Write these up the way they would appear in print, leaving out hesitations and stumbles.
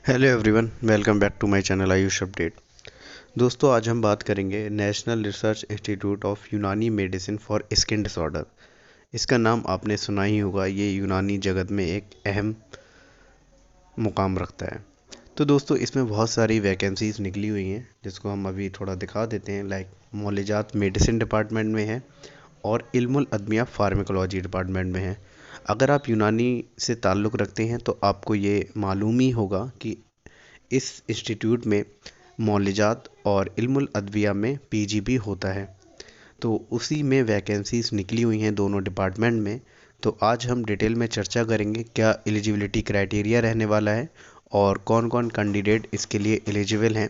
Hello everyone, welcome back to my channel Ayush update. दोस्तों, आज हम बात करेंगे national research institute of Unani medicine for skin disorder. इसका नाम आपने सुना ही होगा। ये यूनानी जगत में एक अहम मुकाम रखता है। तो दोस्तों, इसमें बहुत सारी वैकेंसीज निकली हुई हैं, जिसको हम अभी थोड़ा दिखा देते हैं। लाइक मोलेजात मेडिसिन डिपार्टमेंट में है और इल्मुल अदमिया फार्माकोलॉजी डिपार्टमेंट में है। अगर आप यूनानी से ताल्लुक़ रखते हैं तो आपको ये मालूम ही होगा कि इस इंस्टीट्यूट में मौलिजात और इल्मुल अदविया में पीजीबी होता है। तो उसी में वैकेंसीज निकली हुई हैं दोनों डिपार्टमेंट में। तो आज हम डिटेल में चर्चा करेंगे क्या एलिजिबिलिटी क्राइटेरिया रहने वाला है और कौन कौन कैंडिडेट इसके लिए एलिजिबल हैं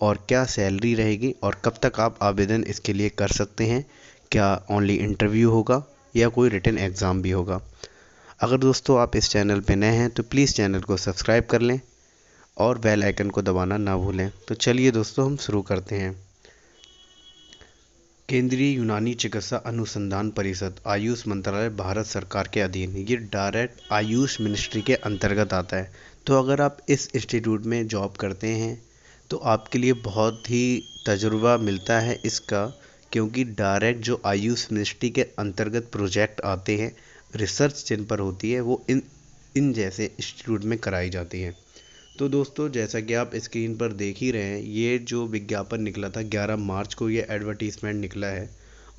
और क्या सैलरी रहेगी और कब तक आप आवेदन इसके लिए कर सकते हैं। क्या ओनली इंटरव्यू होगा या कोई रिटन एग्ज़ाम भी होगा। अगर दोस्तों आप इस चैनल पर नए हैं तो प्लीज़ चैनल को सब्सक्राइब कर लें और बेल आइकन को दबाना ना भूलें। तो चलिए दोस्तों, हम शुरू करते हैं। केंद्रीय यूनानी चिकित्सा अनुसंधान परिषद आयुष मंत्रालय भारत सरकार के अधीन, ये डायरेक्ट आयुष मिनिस्ट्री के अंतर्गत आता है। तो अगर आप इस इंस्टीट्यूट में जॉब करते हैं तो आपके लिए बहुत ही तजुर्बा मिलता है इसका, क्योंकि डायरेक्ट जो आयुष मिनिस्ट्री के अंतर्गत प्रोजेक्ट आते हैं, रिसर्च जिन पर होती है वो इन जैसे इंस्टीट्यूट में कराई जाती है। तो दोस्तों, जैसा कि आप स्क्रीन पर देख ही रहे हैं, ये जो विज्ञापन निकला था 11 मार्च को, ये एडवर्टीज़मेंट निकला है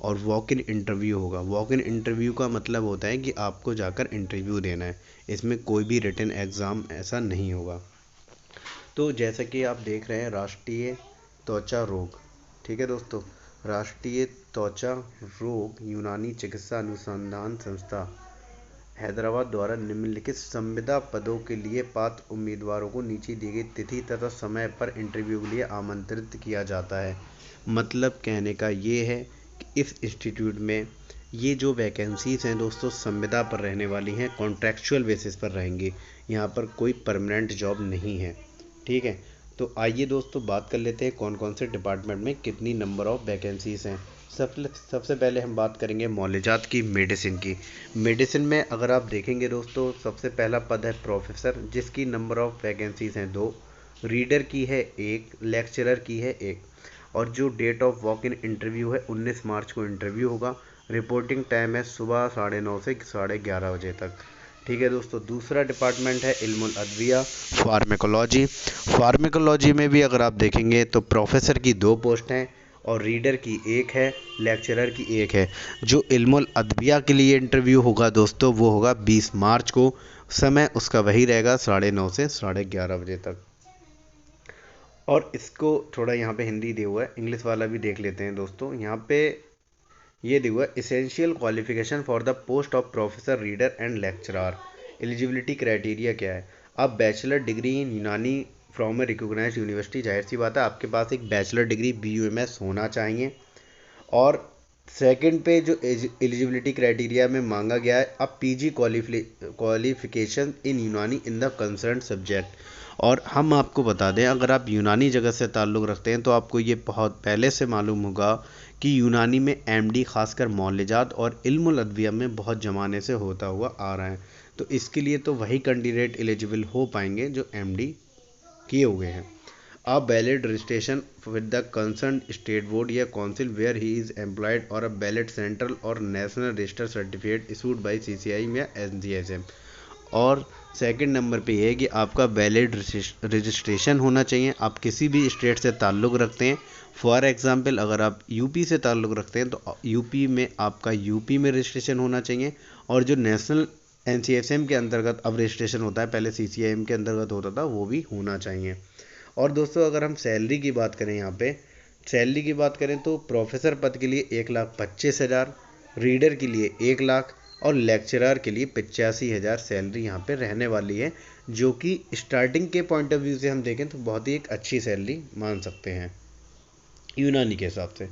और वॉक इन इंटरव्यू होगा। वॉक इन इंटरव्यू का मतलब होता है कि आपको जाकर इंटरव्यू देना है। इसमें कोई भी रिटन एग्ज़ाम ऐसा नहीं होगा। तो जैसा कि आप देख रहे हैं, राष्ट्रीय त्वचा रोग, ठीक है दोस्तों, राष्ट्रीय त्वचा रोग यूनानी चिकित्सा अनुसंधान संस्था हैदराबाद द्वारा निम्नलिखित संविदा पदों के लिए पात्र उम्मीदवारों को नीचे दी गई तिथि तथा समय पर इंटरव्यू के लिए आमंत्रित किया जाता है। मतलब कहने का ये है कि इस इंस्टीट्यूट में ये जो वैकेंसीज हैं दोस्तों, संविदा पर रहने वाली हैं, कॉन्ट्रैक्चुअल बेसिस पर रहेंगी। यहाँ पर कोई परमानेंट जॉब नहीं है, ठीक है। तो आइए दोस्तों, बात कर लेते हैं कौन कौन से डिपार्टमेंट में कितनी नंबर ऑफ़ वैकेंसीज हैं। सबसे पहले हम बात करेंगे मौलिजात की, मेडिसिन की। मेडिसिन में अगर आप देखेंगे दोस्तों, सबसे पहला पद है प्रोफेसर, जिसकी नंबर ऑफ़ वैकेंसीज हैं 2, रीडर की है 1, लेक्चरर की है 1। और जो date of walk in interview है 19 मार्च को इंटरव्यू होगा। रिपोर्टिंग टाइम है सुबह 9:30 से 11:30 बजे तक, ठीक है दोस्तों। दूसरा डिपार्टमेंट है इल्मुल अदविया फार्माकोलॉजी। फार्माकोलॉजी में भी अगर आप देखेंगे तो प्रोफेसर की 2 पोस्ट हैं और रीडर की 1 है, लेक्चरर की 1 है। जो इल्मुल अदविया के लिए इंटरव्यू होगा दोस्तों, वो होगा 20 मार्च को। समय उसका वही रहेगा 9:30 से 11:30 बजे तक। और इसको थोड़ा यहाँ पे हिंदी दिया हुआ है, इंग्लिश वाला भी देख लेते हैं दोस्तों। यहाँ पे ये दिया हुआ है, essential qualification for the post of professor, reader and lecturer. Eligibility criteria क्या है? आप बैचलर डिग्री इन यूनानी फ्रॉम ए रिकोगनाइज यूनिवर्सिटी, जाहिर सी बात है आपके पास एक बैचलर डिग्री BUMS होना चाहिए। और सेकंड पे जो एलिजिबिलिटी क्राइटेरिया में मांगा गया है, अब PG क्वालिफिकेशन इन यूनानी इन द कंसर्न सब्जेक्ट। और हम आपको बता दें, अगर आप यूनानी जगत से ताल्लुक़ रखते हैं तो आपको ये बहुत पहले से मालूम होगा कि यूनानी में MD खासकर मौलिजात और इल्मुल अदविया में बहुत ज़माने से होता हुआ आ रहा है। तो इसके लिए तो वही कैंडिडेट एलिजिबल हो पाएंगे जो MD किए हुए हैं। A valid registration with the concerned state board या council where he is employed or a valid central or national register certificate issued by CCI या NCSM। और सेकंड नंबर पे ये है कि आपका वैलिड रजिस्ट्रेशन होना चाहिए। आप किसी भी स्टेट से ताल्लुक़ रखते हैं, फॉर एग्ज़ाम्पल अगर आप यूपी से ताल्लुक़ रखते हैं तो यूपी में आपका यूपी में रजिस्ट्रेशन होना चाहिए। और जो नेशनल NCSM के अंतर्गत अब रजिस्ट्रेशन होता है, पहले CCIM के अंतर्गत होता था, वो भी होना चाहिए। और दोस्तों, अगर हम सैलरी की बात करें, यहाँ पे सैलरी की बात करें तो प्रोफेसर पद के लिए 1,25,000, रीडर के लिए 1 लाख और लेक्चरर के लिए 85,000 सैलरी यहाँ पे रहने वाली है, जो कि स्टार्टिंग के पॉइंट ऑफ व्यू से हम देखें तो बहुत ही एक अच्छी सैलरी मान सकते हैं यूनानी के हिसाब से।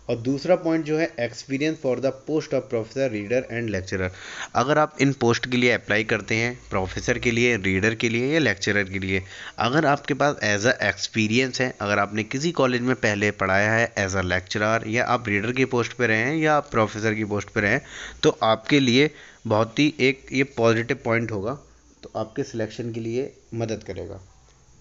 और दूसरा पॉइंट जो है, experience for the post of professor, reader and lecturer. अगर आप इन पोस्ट के लिए अप्लाई करते हैं, प्रोफेसर के लिए, रीडर के लिए या लेक्चरर के लिए, अगर आपके पास एज अ एक्सपीरियंस है, अगर आपने किसी कॉलेज में पहले पढ़ाया है एज अ लेक्चरर, या आप रीडर की पोस्ट पे रहे हैं या आप प्रोफेसर की पोस्ट पे रहे हैं, तो आपके लिए बहुत ही एक ये पॉजिटिव पॉइंट होगा, तो आपके सिलेक्शन के लिए मदद करेगा,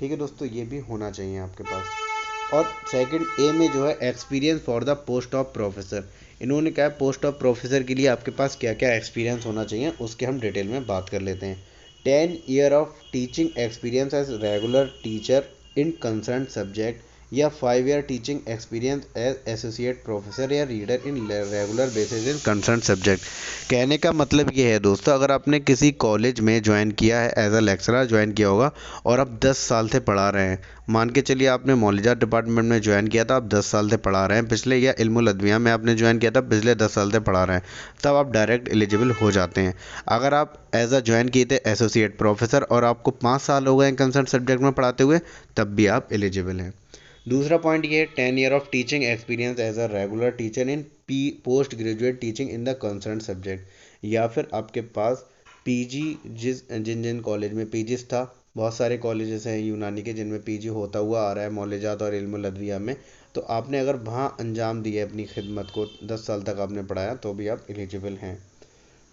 ठीक है दोस्तों, ये भी होना चाहिए आपके पास। और सेकंड ए में जो है experience for the post of professor, इन्होंने कहा पोस्ट ऑफ प्रोफेसर के लिए आपके पास क्या क्या एक्सपीरियंस होना चाहिए, उसके हम डिटेल में बात कर लेते हैं। 10 year of teaching experience as regular teacher in concern subject, या 5 year teaching experience as associate professor या reader in regular basis in concern subject. कहने का मतलब ये है दोस्तों, अगर आपने किसी कॉलेज में ज्वाइन किया है, एज अ लेक्चरर ज्वाइन किया होगा और आप 10 साल से पढ़ा रहे हैं, मान के चलिए आपने मौलियात डिपार्टमेंट में ज्वाइन किया था, आप 10 साल से पढ़ा रहे हैं पिछले, या इल्मुल अदविया में आपने ज्वाइन किया था पिछले 10 साल से पढ़ा रहे हैं, तब आप डायरेक्ट एलिजिबल हो जाते हैं। अगर आप एज अ ज्वाइन किए थे एसोसिएट प्रोफेसर और आपको 5 साल हो गए कंसर्न सब्जेक्ट में पढ़ाते हुए, तब भी आप एलिजिबल हैं। दूसरा पॉइंट ये, 10 year of teaching experience as a regular teacher in post graduate teaching in the concern subject, या फिर आपके पास पीजी, जिन जिन कॉलेज में पीजीस था, बहुत सारे कॉलेजेस हैं यूनानी के जिनमें पीजी होता हुआ आ रहा है मौलियात और इल्मुल अदविया में, तो आपने अगर वहाँ अंजाम दिया अपनी खिदमत को, 10 साल तक आपने पढ़ाया, तो भी आप एलिजिबल हैं।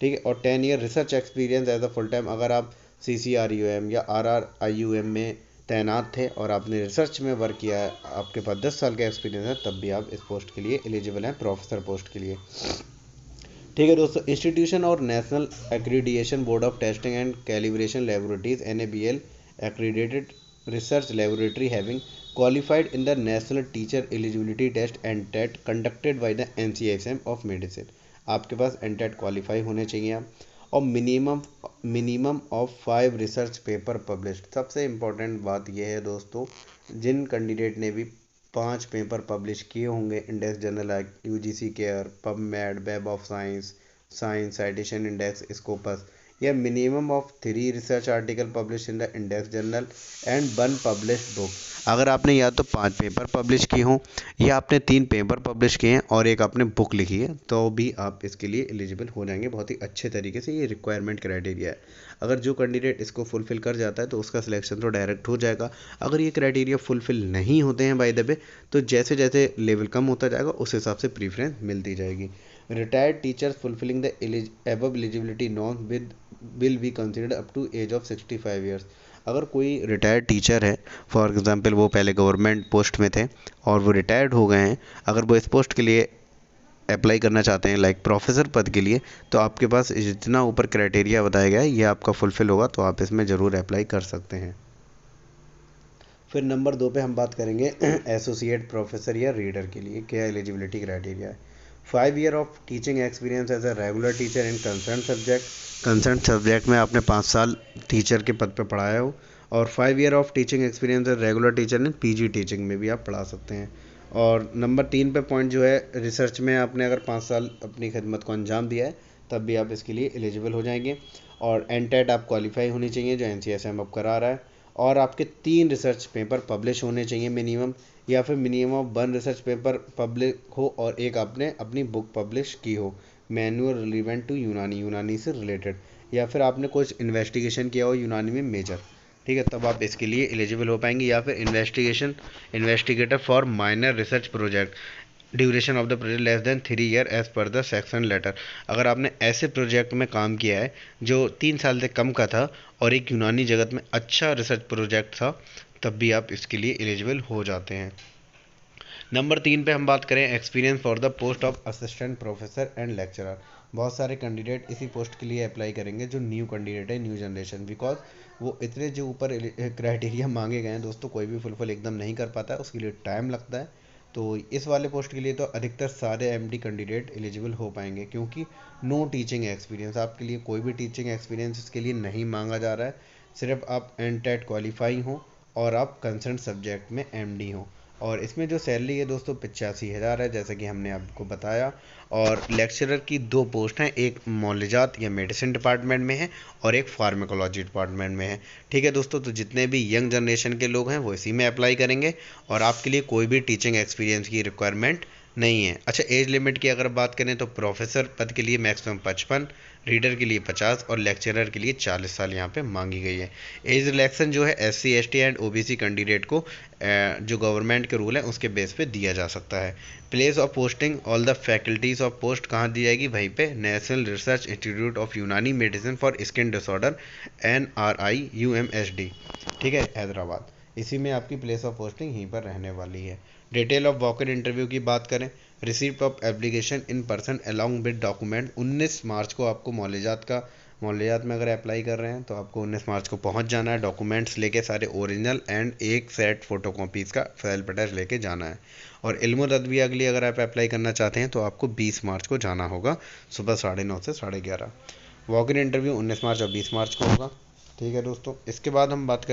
ठीक है। और 10 year research experience as a full time, अगर आप CCRUM या RRIUM में तैनात थे और आपने रिसर्च में वर्क किया है, आपके पास 10 साल का एक्सपीरियंस है, तब भी आप इस पोस्ट के लिए एलिजिबल हैं, प्रोफेसर पोस्ट के लिए। ठीक है दोस्तों, इंस्टीट्यूशन और national accreditation board of testing and calibration laboratories NABL accredited research laboratory having qualified in the national teacher eligibility test and TET conducted by the NCSM of medicine. आपके पास NTET qualify होने चाहिए आप, और minimum of 5 research paper published. सबसे important बात यह है दोस्तों, जिन कैंडिडेट ने भी 5 पेपर पब्लिश किए होंगे, index journal, UGC care, PubMed, web of science, science citation index, Scopus, या minimum of 3 research article publish in the index journal and 1 published book. अगर आपने या तो 5 पेपर पब्लिश किए हों, या आपने 3 पेपर पब्लिश किए हैं और एक आपने बुक लिखी है, तो भी आप इसके लिए एलिजिबल हो जाएंगे बहुत ही अच्छे तरीके से। ये रिक्वायरमेंट क्राइटेरिया है। अगर जो कैंडिडेट इसको फुलफ़िल कर जाता है तो उसका सिलेक्शन तो डायरेक्ट हो जाएगा। अगर ये क्राइटेरिया फुलफ़िल नहीं होते हैं बाय द वे, तो जैसे जैसे लेवल कम होता जाएगा उस हिसाब से प्रीफरेंस मिलती जाएगी। Retired teachers fulfilling the above eligibility norm will be considered up to age of 65 years. अगर कोई रिटायर्ड टीचर है, फॉर एग्जांपल वो पहले गवर्नमेंट पोस्ट में थे और वो रिटायर्ड हो गए हैं, अगर वो इस पोस्ट के लिए अप्लाई करना चाहते हैं, लाइक प्रोफेसर पद के लिए, तो आपके पास जितना ऊपर क्राइटेरिया बताया गया है ये आपका फुलफ़िल होगा, तो आप इसमें ज़रूर अप्लाई कर सकते हैं। फिर नंबर 2 पे हम बात करेंगे एसोसिएट प्रोफेसर या रीडर के लिए क्या एलिजिबिलिटी क्राइटेरिया है। 5 year of teaching experience as a regular teacher in concern subject में आपने 5 साल टीचर के पद पे पढ़ाया हो, और 5 year of teaching experience as regular teacher in PG teaching में भी आप पढ़ा सकते हैं। और नंबर 3 पे पॉइंट जो है, रिसर्च में आपने अगर 5 साल अपनी खिदमत को अंजाम दिया है, तब भी आप इसके लिए एलिजिबल हो जाएंगे। और NTET आप क्वालिफाई होनी चाहिए जो NCSM अब करा रहा है, और आपके 3 रिसर्च पेपर पब्लिश होने चाहिए मिनिमम, या फिर मिनिमम 1 रिसर्च पेपर पब्लिश हो और एक आपने अपनी बुक पब्लिश की हो, मैनुअल रिलेवेंट टू यूनानी से रिलेटेड, या फिर आपने कुछ इन्वेस्टिगेशन किया हो यूनानी में मेजर। ठीक है, तब आप इसके लिए एलिजिबल हो पाएंगे। या फिर investigator for minor research project, duration of the project less than 3 year as per the sanction letter. अगर आपने ऐसे प्रोजेक्ट में काम किया है जो 3 साल से कम का था और एक यूनानी जगत में अच्छा रिसर्च प्रोजेक्ट था, तब भी आप इसके लिए एलिजिबल हो जाते हैं। नंबर 3 पे हम बात करें experience for the post of assistant professor and lecturer. बहुत सारे कैंडिडेट इसी पोस्ट के लिए अप्लाई करेंगे जो न्यू कैंडिडेट है, न्यू जनरेशन, बिकॉज वो इतने जो ऊपर क्राइटेरिया मांगे गए हैं दोस्तों, कोई भी फुलफिल एकदम नहीं कर पाता है, उसके लिए टाइम लगता है। तो इस वाले पोस्ट के लिए तो अधिकतर सारे MD कैंडिडेट एलिजिबल हो पाएंगे, क्योंकि नो टीचिंग एक्सपीरियंस, आपके लिए कोई भी टीचिंग एक्सपीरियंस इसके लिए नहीं मांगा जा रहा है। सिर्फ आप NTET क्वालिफाई हो और आप कंसर्न सब्जेक्ट में MD हो। और इसमें जो सैलरी है दोस्तों 85,000 है, जैसा कि हमने आपको बताया। और लेक्चरर की 2 पोस्ट हैं, एक मौलियात या मेडिसिन डिपार्टमेंट में है और एक फार्माकोलॉजी डिपार्टमेंट में है। ठीक है दोस्तों, तो जितने भी यंग जनरेशन के लोग हैं वो इसी में अप्लाई करेंगे, और आपके लिए कोई भी टीचिंग एक्सपीरियंस की रिक्वायरमेंट नहीं है। अच्छा, एज लिमिट की अगर बात करें तो प्रोफेसर पद के लिए मैक्सिमम 55, रीडर के लिए 50 और लेक्चरर के लिए 40 साल यहाँ पे मांगी गई है। एज रिलैक्सेशन जो है SC ST and OBC candidate को जो गवर्नमेंट के रूल है उसके बेस पे दिया जा सकता है। Place of posting, all the faculties of post कहाँ दी जाएगी, वहीं पे national research institute of Unani medicine for skin disorder NRIUMSD, ठीक है, हैदराबाद। इसी में आपकी प्लेस ऑफ पोस्टिंग यहीं पर रहने वाली है। Detail of walk in interview की बात करें, receipt of application in person along with document 19 मार्च को आपको मौलियात में अगर अप्लाई कर रहे हैं तो आपको 19 मार्च को पहुंच जाना है, डॉक्यूमेंट्स लेके सारे ओरिजिनल एंड एक सेट फोटोकॉपीज़ का सेल्फ अटैच लेके जाना है। और इल्मुल अदविया के लिए अगर आप अप्लाई करना चाहते हैं तो आपको 20 मार्च को जाना होगा सुबह 9:30 से 11:30। वॉक इन इंटरव्यू 19 मार्च और 20 मार्च को होगा। ठीक है दोस्तों, इसके बाद हम बात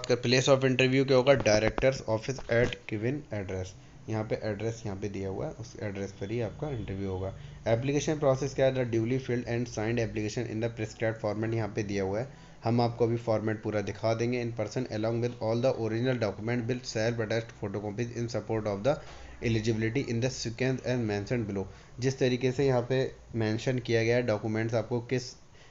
करें प्लेस ऑफ इंटरव्यू क्या होगा, directors office at given address. यहाँ पे एड्रेस यहाँ पे दिया हुआ है, उस एड्रेस पर ही आपका इंटरव्यू होगा। एप्लीकेशन प्रोसेस क्या है, the duly filled and signed application in the prescribed format यहाँ पे दिया हुआ है। हम आपको अभी फॉर्मेट पूरा दिखा देंगे। In person along with all the original document will self attached photocopies in support of the eligibility in the sequence and mention below. जिस तरीके से यहाँ पे मेंशन किया गया है डॉक्यूमेंट्स आपको किस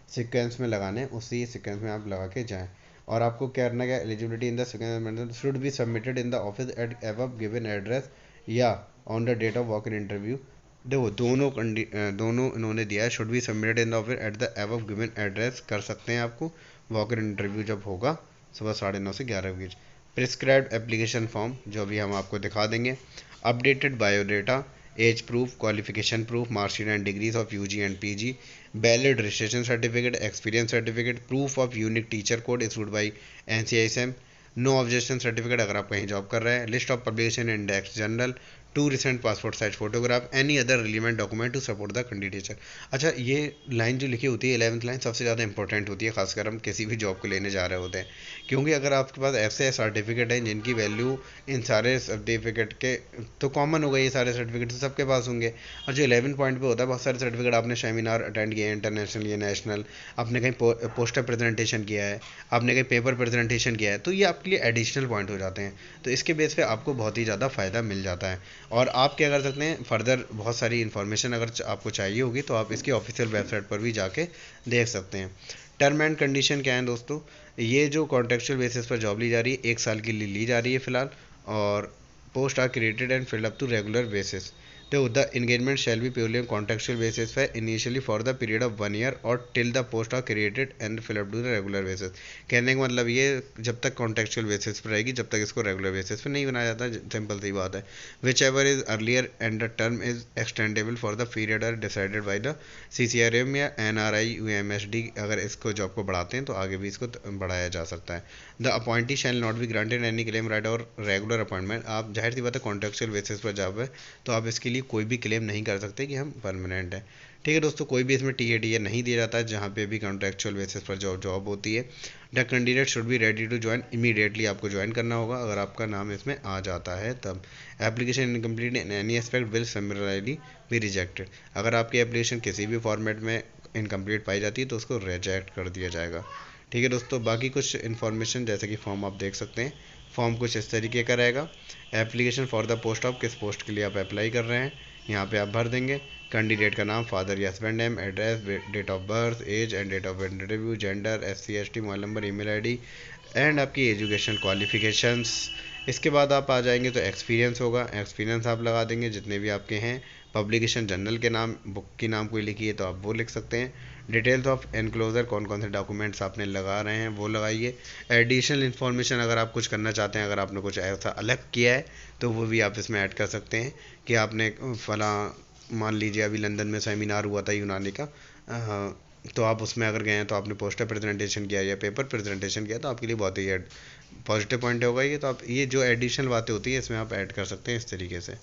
सीक्वेंस में लगाने हैं, उसी सीक्वेंस में आप लगा के जाएँ। और आपको क्या करना है, eligibility in the second should be submitted in the office at above given address या on the date of walk in interview. देखो दोनों इन्होंने दिया है, should be submitted in the office at the above given address कर सकते हैं आपको वॉक इन इंटरव्यू जब होगा सुबह 9:30 से 11 बजे। प्रिस्क्राइब्ड एप्लीकेशन फॉर्म जो अभी हम आपको दिखा देंगे, updated biodata, age proof, qualification proof, marksheet and degrees of UG and PG, valid registration certificate, experience certificate, proof of unique teacher code issued by NCISM, no objection certificate अगर आप कहीं job कर रहे हैं, list of publication index journal, 2 recent passport size photograph, any other relevant document to support the candidature. अच्छा, ये line जो लिखी होती है 11th लाइन सबसे ज़्यादा इंपॉर्टेंट होती है, खासकर हम किसी भी जॉब को लेने जा रहे होते हैं, क्योंकि अगर आपके पास ऐसे सर्टिफिकेट हैं जिनकी वैल्यू इन सारे सर्टिफिकेट के तो कॉमन हो गई, ये सारे सर्टिफिकेट तो सबके पास होंगे। और जो 11 पॉइंट पे होता है, बहुत सारे सर्टिफिकेट आपने सेमिनार अटेंड किए हैं, इंटरनेशनल या नेशनल, आपने कहीं पोस्टर प्रेजेंटेशन किया है, आपने कहीं पेपर प्रेजेंटेशन किया है, तो ये आपके लिए एडिशनल पॉइंट हो जाते हैं। तो इसके बेस पे आपको बहुत ही ज़्यादा फ़ायदा मिल जाता है। और आप क्या कर सकते हैं, फर्दर बहुत सारी इन्फॉर्मेशन अगर आपको चाहिए होगी तो आप इसकी ऑफिशियल वेबसाइट पर भी जाके देख सकते हैं। टर्म एंड कंडीशन क्या है दोस्तों, ये जो कॉन्ट्रेक्चुअल बेसिस पर जॉब ली जा रही है 1 साल के लिए ली जा रही है फिलहाल, और post are created and filled up to regular basis. तो the engagement shall be purely on contractual basis पे initially for the period of 1 year और till the post are created and fill up to the regular basis. कहने का मतलब ये जब तक contractual basis पर रहेगी, जब तक इसको रेगुलर बेसिस पे नहीं बनाया जाता, सिंपल सी बात है। Whichever is earlier and the term is extendable for the period are decided by the CCRM या NRI UMSD। अगर इसको जॉब को बढ़ाते हैं तो आगे भी इसको बढ़ाया जा सकता है। The appointee shall not be granted any claim right और रेगुलर अपॉइंटमेंट। आप जाहिर सी बात है कॉन्ट्रेक्चुअल बेसिस पर जॉब है तो आप इसके लिए कोई भी क्लेम नहीं कर सकते कि हम परमानेंट है। ठीक है दोस्तों, कोई भी इसमें TADA नहीं दिया जाता है जहाँ पे भी कॉन्ट्रेक्चुअल बेसिस पर जॉब होती है। The candidate should be ready to join immediately, आपको ज्वाइन करना होगा अगर आपका नाम इसमें आ जाता है तब। Application incomplete in any aspect will summarily be rejected. अगर आपकी एप्लीकेशन किसी भी फॉर्मेट में इनकम्प्लीट पाई जाती है तो उसको रिजेक्ट कर दिया जाएगा। ठीक है दोस्तों, बाकी कुछ इन्फॉर्मेशन जैसे कि फॉर्म आप देख सकते हैं, फॉर्म कुछ इस तरीके का रहेगा। Application for the post of, किस पोस्ट के लिए आप अप्लाई कर रहे हैं यहाँ पे आप भर देंगे। कैंडिडेट का नाम, फादर या husband name, address, date of birth, age and date of interview, gender, SC ST, mobile number, email ID and आपकी एजुकेशन क्वालिफिकेशंस। इसके बाद आप आ जाएंगे तो एक्सपीरियंस होगा, एक्सपीरियंस आप लगा देंगे जितने भी आपके हैं। पब्लिकेशन जर्नल के नाम, बुक की नाम कोई लिखी है तो आप वो लिख सकते हैं। डिटेल्स ऑफ एनक्लोजर, कौन कौन से डॉक्यूमेंट्स आपने लगा रहे हैं वो लगाइए। एडिशनल इन्फॉर्मेशन अगर आप कुछ करना चाहते हैं, अगर आपने कुछ ऐसा अलग किया है तो वो भी आप इसमें ऐड कर सकते हैं कि आपने फला, मान लीजिए अभी लंदन में सेमिनार हुआ था यूनानी का, तो आप उसमें अगर गए हैं तो आपने पोस्टर प्रेजेंटेशन किया या पेपर प्रेजेंटेशन किया तो आपके लिए बहुत ही पॉजिटिव पॉइंट होगा ये। तो आप ये जो एडिशनल बातें होती है इसमें आप ऐड कर सकते हैं इस तरीके से।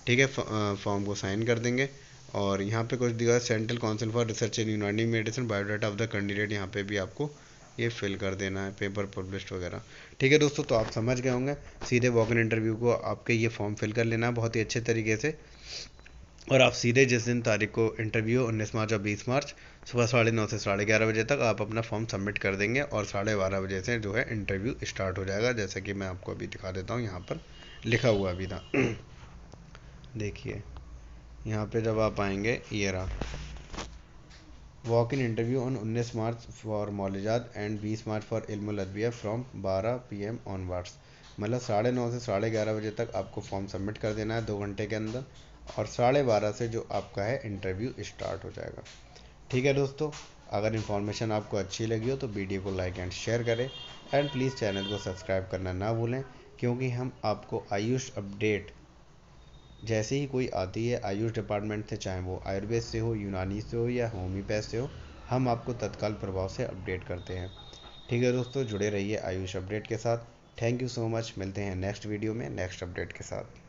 ठीक है, फॉर्म को साइन कर देंगे और यहाँ पे कुछ दिया central council for research in Unani medicine, biodata of the candidate, यहाँ पे भी आपको ये फिल कर देना है, पेपर पब्लिश्ड वगैरह। ठीक है दोस्तों, तो आप समझ गए होंगे, सीधे वॉक इन इंटरव्यू को आपके ये फॉर्म फिल कर लेना है बहुत ही अच्छे तरीके से, और आप सीधे जिस दिन तारीख को इंटरव्यू 19 मार्च और 20 मार्च सुबह 9:30 से 11:30 बजे तक आप अपना फॉर्म सबमिट कर देंगे और 12:30 बजे से जो है इंटरव्यू स्टार्ट हो जाएगा, जैसा कि मैं आपको अभी दिखा देता हूँ, यहाँ पर लिखा हुआ अभी था। देखिए यहाँ पे जब आप आएंगे, ये रहा, walk in interview on 19 March for मौलिजात एंड 20 मार्च फॉर इल्मुल अदविया फ्रॉम 12 PM ऑनवर्ड्स। मतलब 9:30 से 11:30 बजे तक आपको फॉर्म सबमिट कर देना है 2 घंटे के अंदर, और 12:30 से जो आपका है इंटरव्यू स्टार्ट हो जाएगा। ठीक है दोस्तों, अगर इन्फॉर्मेशन आपको अच्छी लगी हो तो वीडियो को लाइक एंड शेयर करें एंड प्लीज़ चैनल को सब्सक्राइब करना ना भूलें, क्योंकि हम आपको आयुष अपडेट जैसे ही कोई आती है आयुष डिपार्टमेंट से, चाहे वो आयुर्वेद से हो, यूनानी से हो या होम्योपैथ से हो, हम आपको तत्काल प्रभाव से अपडेट करते हैं। ठीक है दोस्तों, जुड़े रहिए आयुष अपडेट के साथ। Thank you so much. मिलते हैं नेक्स्ट वीडियो में नेक्स्ट अपडेट के साथ।